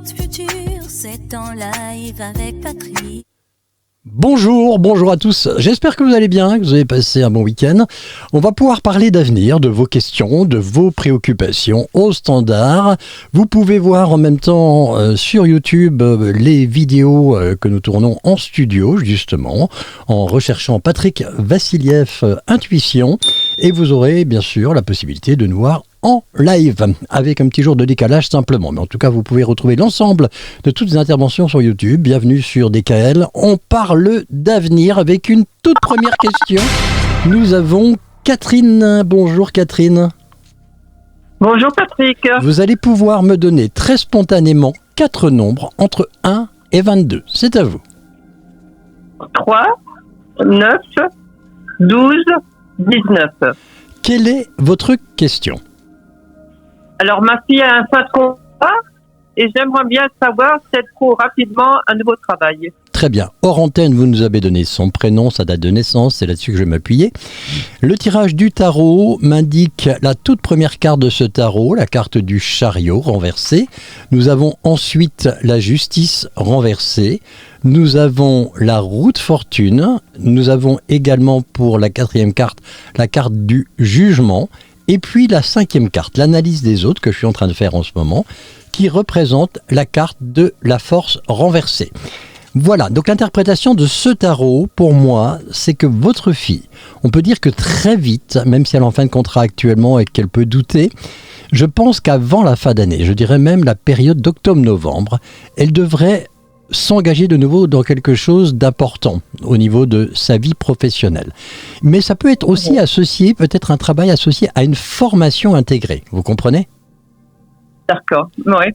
Contes futurs, c'est en live avec Patrick. Bonjour à tous. J'espère que vous allez bien, que vous avez passé un bon week-end. On va pouvoir parler d'avenir, de vos questions, de vos préoccupations au standard. Vous pouvez voir en même temps sur YouTube les vidéos que nous tournons en studio, justement, en recherchant Patrick Vassiliev Intuition. Et vous aurez bien sûr la possibilité de nous voir en live, avec un petit jour de décalage simplement. Mais en tout cas, vous pouvez retrouver l'ensemble de toutes les interventions sur YouTube. Bienvenue sur DKL. On parle d'avenir avec une toute première question. Nous avons Catherine. Bonjour Catherine. Bonjour Patrick. Vous allez pouvoir me donner très spontanément 4 nombres entre 1 et 22. C'est à vous. 3, 9, 12, 19. Quelle est votre question ? Alors, ma fille a un fin de contrat et j'aimerais bien savoir si elle trouve rapidement un nouveau travail. Très bien. Hors antenne, vous nous avez donné son prénom, sa date de naissance, c'est là-dessus que je vais m'appuyer. Le tirage du tarot m'indique la toute première carte de ce tarot, la carte du chariot renversée. Nous avons ensuite la justice renversée. Nous avons la roue de fortune. Nous avons également pour la 4e carte, la carte du jugement. Et puis la 5e carte, l'analyse des autres que je suis en train de faire en ce moment, qui représente la carte de la force renversée. Voilà, donc l'interprétation de ce tarot, pour moi, c'est que votre fille, on peut dire que très vite, même si elle est en fin de contrat actuellement et qu'elle peut douter, je pense qu'avant la fin d'année, je dirais même la période d'octobre-novembre, elle devrait s'engager de nouveau dans quelque chose d'important au niveau de sa vie professionnelle. Mais ça peut être aussi associé, peut-être un travail associé à une formation intégrée. Vous comprenez ? D'accord, oui.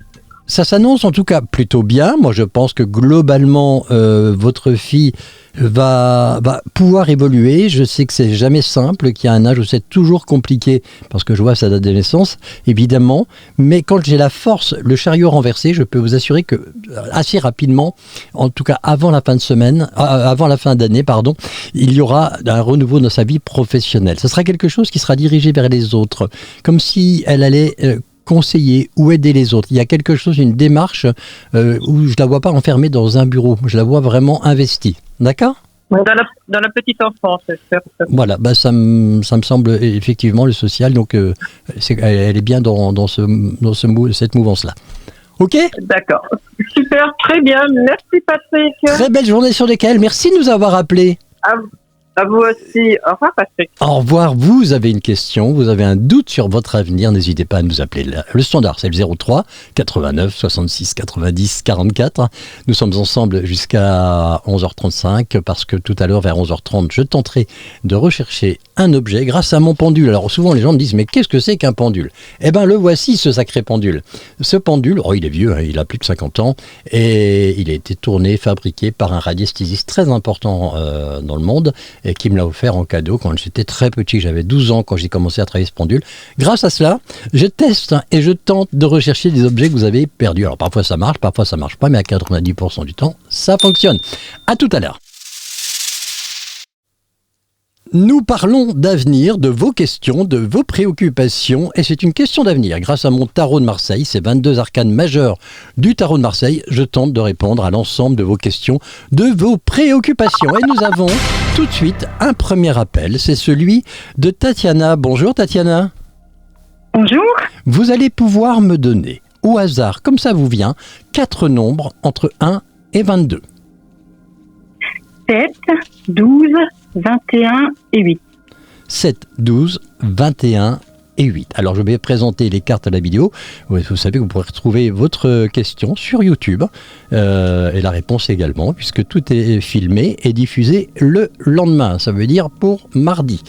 Ça s'annonce en tout cas plutôt bien. Moi, je pense que globalement, votre fille va pouvoir évoluer. Je sais que c'est jamais simple, qu'il y a un âge où c'est toujours compliqué, parce que je vois sa date de naissance, évidemment. Mais quand j'ai la force, le chariot renversé, je peux vous assurer que assez rapidement, en tout cas avant la fin de semaine, avant la fin d'année, pardon, il y aura un renouveau dans sa vie professionnelle. Ce sera quelque chose qui sera dirigé vers les autres, comme si elle allait conseiller ou aider les autres. Il y a quelque chose, une démarche où je ne la vois pas enfermée dans un bureau. Je la vois vraiment investie. D'accord ? Dans la petite enfance, j'espère. Voilà, ça me semble effectivement le social. Donc, elle est bien dans cette mouvance-là. Ok ? D'accord. Super, très bien. Merci Patrick. Très belle journée sur DKL. Merci de nous avoir appelés. À vous aussi. Au revoir Patrick. Au revoir. Vous avez une question, vous avez un doute sur votre avenir, n'hésitez pas à nous appeler. Le standard, c'est le 03 89 66 90 44. Nous sommes ensemble jusqu'à 11h35 parce que tout à l'heure, vers 11h30, je tenterai de rechercher un objet grâce à mon pendule. Alors souvent, les gens me disent, mais qu'est-ce que c'est qu'un pendule ? Eh bien, le voici, ce sacré pendule. Ce pendule, il est vieux, il a plus de 50 ans et il a été tourné, fabriqué par un radiesthésiste très important dans le monde, et qui me l'a offert en cadeau quand j'étais très petit. J'avais 12 ans quand j'ai commencé à travailler ce pendule. Grâce à cela, je teste et je tente de rechercher des objets que vous avez perdus. Alors parfois ça marche pas, mais à 90% du temps, ça fonctionne. À tout à l'heure. Nous parlons d'avenir, de vos questions, de vos préoccupations, et c'est une question d'avenir. Grâce à mon tarot de Marseille, ces 22 arcanes majeures du tarot de Marseille, je tente de répondre à l'ensemble de vos questions, de vos préoccupations. Et nous avons tout de suite un premier appel, c'est celui de Tatiana. Bonjour Tatiana. Bonjour. Vous allez pouvoir me donner, au hasard, comme ça vous vient, 4 nombres entre 1 et 22. 7, 12, 21 et 8. 7, 12, 21 et 8. Alors je vais présenter les cartes à la vidéo. Vous savez que vous pourrez retrouver votre question sur YouTube et la réponse également, puisque tout est filmé et diffusé le lendemain. Ça veut dire pour mardi.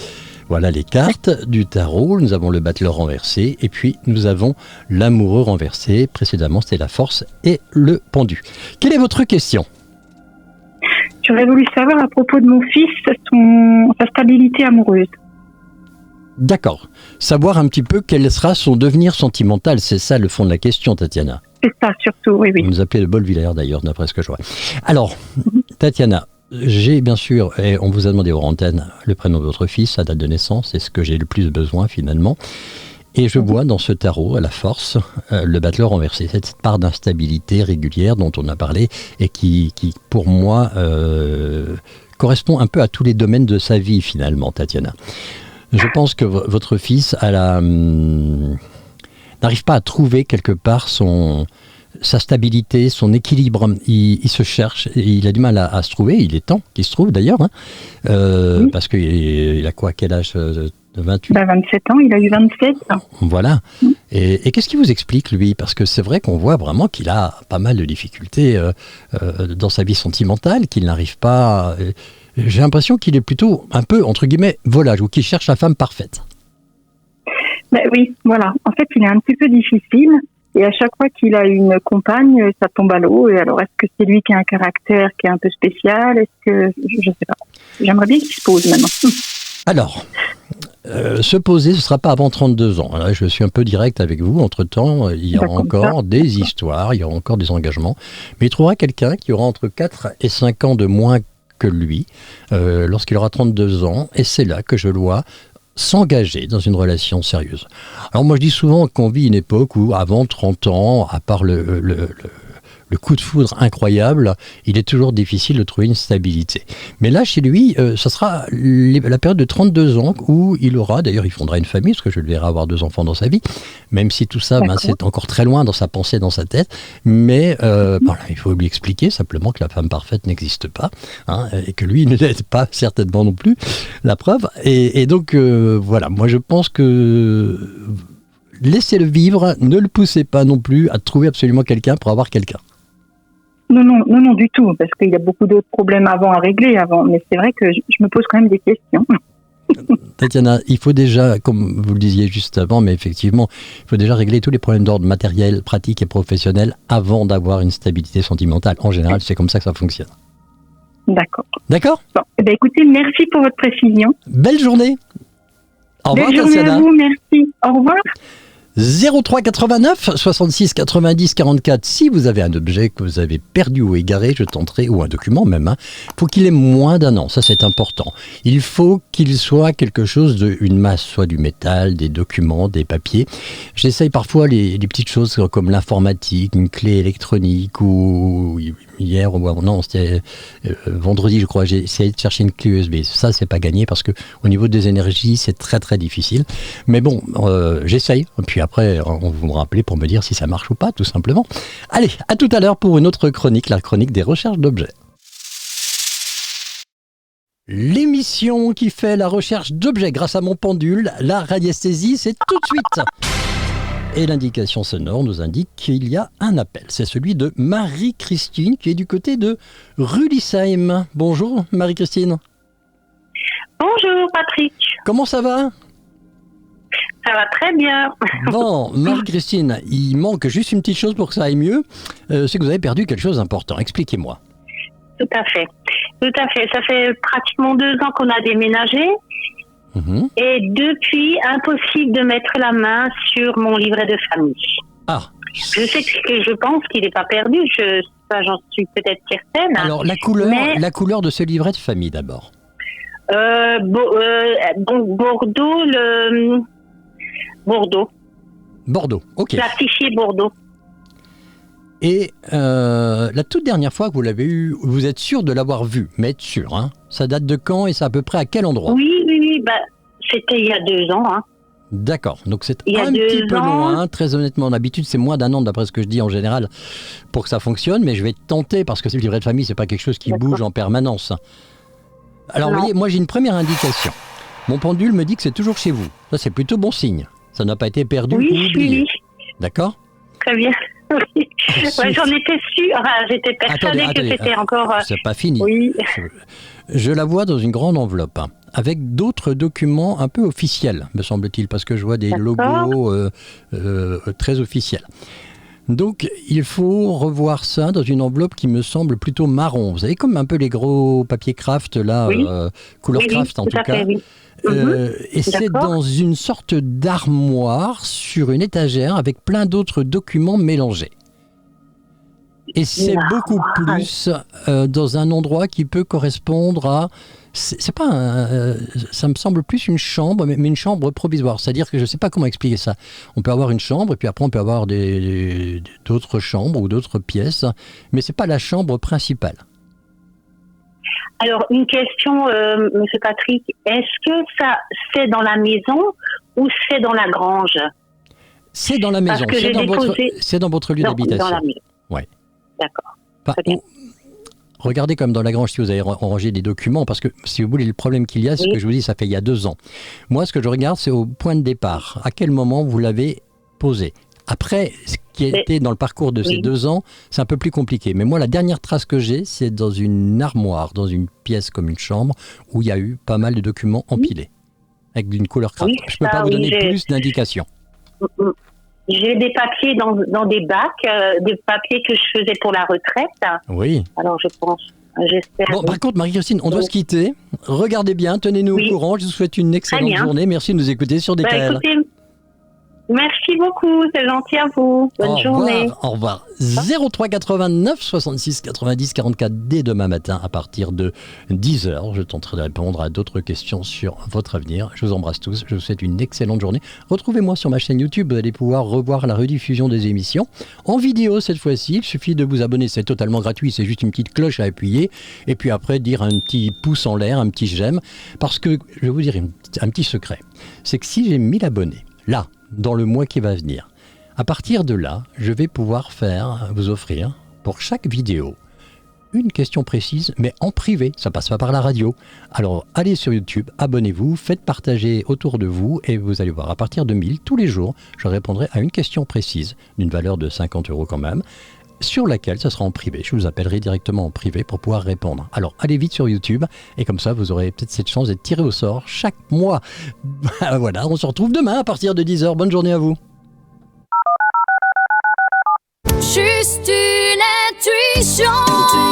Voilà les cartes du tarot. Nous avons le battleur renversé et puis nous avons l'amoureux renversé. Précédemment, c'était la force et le pendu. Quelle est votre question ? J'aurais voulu savoir à propos de mon fils, sa stabilité amoureuse. D'accord. Savoir un petit peu quel sera son devenir sentimental, c'est ça le fond de la question, Tatiana. C'est ça, surtout, oui. Vous nous appelez le Bolvillers d'ailleurs, d'après ce que je vois. Alors, Tatiana, j'ai bien sûr, et on vous a demandé hors antenne, le prénom de votre fils, sa date de naissance, c'est ce que j'ai le plus besoin finalement. Et je vois dans ce tarot, à la force, le battleur renversé, cette part d'instabilité régulière dont on a parlé et qui pour moi, correspond un peu à tous les domaines de sa vie finalement, Tatiana. Je pense que votre fils n'arrive pas à trouver quelque part sa stabilité, son équilibre. Il se cherche, il a du mal à se trouver. Il est temps qu'il se trouve d'ailleurs, hein, Oui. parce qu'il a quoi, quel âge de 28 27 ans, il a eu 27. Voilà. Et qu'est-ce qui vous explique, lui? Parce que c'est vrai qu'on voit vraiment qu'il a pas mal de difficultés dans sa vie sentimentale, qu'il n'arrive pas... j'ai l'impression qu'il est plutôt un peu, entre guillemets, volage, ou qu'il cherche la femme parfaite. Ben oui, voilà. En fait, il est un petit peu difficile. Et à chaque fois qu'il a une compagne, ça tombe à l'eau. Et alors, est-ce que c'est lui qui a un caractère qui est un peu spécial? Est-ce que... Je sais pas. J'aimerais bien qu'il se pose maintenant. Alors, se poser, ce ne sera pas avant 32 ans. Là, je suis un peu direct avec vous. Entre-temps, il y aura encore des histoires, il y aura encore des engagements. Mais il trouvera quelqu'un qui aura entre 4 et 5 ans de moins que lui, lorsqu'il aura 32 ans. Et c'est là que je le vois s'engager dans une relation sérieuse. Alors moi, je dis souvent qu'on vit une époque où, avant 30 ans, à part le coup de foudre incroyable, il est toujours difficile de trouver une stabilité. Mais là, chez lui, ça sera la période de 32 ans où il aura, d'ailleurs, il fondera une famille, parce que je le verrai avoir 2 enfants dans sa vie, même si tout ça, c'est encore très loin dans sa pensée, dans sa tête. Mais voilà, il faut lui expliquer simplement que la femme parfaite n'existe pas, hein, et que lui, il ne l'aide pas certainement non plus, la preuve. Et donc, voilà, moi je pense que laissez-le vivre, ne le poussez pas non plus à trouver absolument quelqu'un pour avoir quelqu'un. Non, du tout, parce qu'il y a beaucoup d'autres problèmes à régler avant. Mais c'est vrai que je me pose quand même des questions. Tatiana, il faut déjà, comme vous le disiez juste avant, mais effectivement, il faut déjà régler tous les problèmes d'ordre matériel, pratique et professionnel avant d'avoir une stabilité sentimentale. En général, c'est comme ça que ça fonctionne. D'accord. D'accord ? Bon, eh bien, écoutez, merci pour votre précision. Belle journée. Au revoir, Belle journée Tatiana. à vous, merci. Au revoir. 03 89 66 90 44. Si vous avez un objet que vous avez perdu ou égaré, je tenterai, ou un document même, hein, faut qu'il ait moins d'un an, ça c'est important. Il faut qu'il soit quelque chose d'une masse, soit du métal, des documents, des papiers. J'essaye parfois les petites choses comme l'informatique, une clé électronique, ou hier, ou non, c'était vendredi je crois, j'ai essayé de chercher une clé USB. Ça c'est pas gagné parce que au niveau des énergies c'est très très difficile. Mais bon, j'essaye, puis après, vous me rappelez pour me dire si ça marche ou pas, tout simplement. Allez, à tout à l'heure pour une autre chronique, la chronique des recherches d'objets. L'émission qui fait la recherche d'objets grâce à mon pendule, la radiesthésie, c'est tout de suite. Et l'indication sonore nous indique qu'il y a un appel. C'est celui de Marie-Christine qui est du côté de Rüdisheim. Bonjour Marie-Christine. Bonjour Patrick. Comment ça va ? Ça va très bien. Bon, Marie-Christine, il manque juste une petite chose pour que ça aille mieux. C'est que vous avez perdu quelque chose d'important. Expliquez-moi. Tout à fait. Ça fait pratiquement 2 ans qu'on a déménagé. Et depuis, impossible de mettre la main sur mon livret de famille. Ah. Je sais que je pense qu'il n'est pas perdu. Ça, j'en suis peut-être certaine. Alors, la couleur de ce livret de famille d'abord. Bordeaux, ok. Classifié Bordeaux. Et la toute dernière fois que vous l'avez eu, vous êtes sûr de l'avoir vu, mais être sûr, hein. Ça date de quand et c'est à peu près à quel endroit ? Oui, c'était il y a 2 ans. Hein. D'accord, donc c'est un petit peu loin, très honnêtement. D'habitude, c'est moins d'1 an, d'après ce que je dis en général, pour que ça fonctionne, mais je vais tenter, parce que ce livret de famille, c'est pas quelque chose qui bouge en permanence. Alors, vous voyez, moi j'ai une première indication. Mon pendule me dit que c'est toujours chez vous. Ça, c'est plutôt bon signe. Ça n'a pas été perdu ou oublié. Oui. D'accord ? Très bien. Oui. Ouais, j'en étais sûre. Enfin, j'étais persuadée que c'était encore... C'est pas fini. Oui. Je la vois dans une grande enveloppe, hein, avec d'autres documents un peu officiels, me semble-t-il, parce que je vois des logos très officiels. Donc, il faut revoir ça dans une enveloppe qui me semble plutôt marron. Vous savez, comme un peu les gros papiers craft, là, couleur craft en tout cas. Oui. Et c'est dans une sorte d'armoire sur une étagère avec plein d'autres documents mélangés. Et c'est beaucoup plus dans un endroit qui peut correspondre à c'est pas ça me semble plus une chambre, mais une chambre provisoire. C'est-à-dire que je ne sais pas comment expliquer ça. On peut avoir une chambre, et puis après on peut avoir d'autres chambres ou d'autres pièces, mais c'est pas la chambre principale. Alors, une question, Monsieur Patrick, est-ce que ça, c'est dans la maison ou c'est dans la grange? C'est dans la maison, c'est dans votre lieu d'habitation. Dans la maison. Ouais. D'accord. Regardez comme dans la grange si vous avez rangé des documents, parce que si vous voulez, le problème qu'il y a, c'est que je vous dis, ça fait il y a 2 ans. Moi, ce que je regarde, c'est au point de départ. À quel moment vous l'avez posé? Après, ce qui était dans le parcours de ces 2 ans, c'est un peu plus compliqué. Mais moi, la dernière trace que j'ai, c'est dans une armoire, dans une pièce comme une chambre, où il y a eu pas mal de documents empilés, avec une couleur crâne. Je ne peux pas vous donner plus d'indications. J'ai des papiers dans des bacs, des papiers que je faisais pour la retraite. Oui. Alors, je pense, j'espère... Bon, par contre, Marie-Christine, on doit se quitter. Regardez bien, tenez-nous au courant. Je vous souhaite une excellente journée. Merci de nous écouter sur DKL. Écoutez, merci beaucoup, c'est gentil à vous. Bonne journée. Au revoir. 03 89 66 90 44 dès demain matin à partir de 10h. Je tenterai de répondre à d'autres questions sur votre avenir. Je vous embrasse tous. Je vous souhaite une excellente journée. Retrouvez-moi sur ma chaîne YouTube. Vous allez pouvoir revoir la rediffusion des émissions en vidéo cette fois-ci. Il suffit de vous abonner. C'est totalement gratuit. C'est juste une petite cloche à appuyer. Et puis après, dire un petit pouce en l'air, un petit j'aime. Parce que je vais vous dire un petit secret. C'est que si j'ai 1000 abonnés, là, dans le mois qui va venir, à partir de là, je vais pouvoir vous offrir, pour chaque vidéo, une question précise, mais en privé, ça passe pas par la radio. Alors, allez sur YouTube, abonnez-vous, faites partager autour de vous, et vous allez voir, à partir de 1000, tous les jours, je répondrai à une question précise, d'une valeur de 50 € quand même, sur laquelle ça sera en privé. Je vous appellerai directement en privé pour pouvoir répondre. Alors, allez vite sur YouTube, et comme ça, vous aurez peut-être cette chance d'être tiré au sort chaque mois. Voilà, on se retrouve demain à partir de 10h. Bonne journée à vous. Juste une intuition.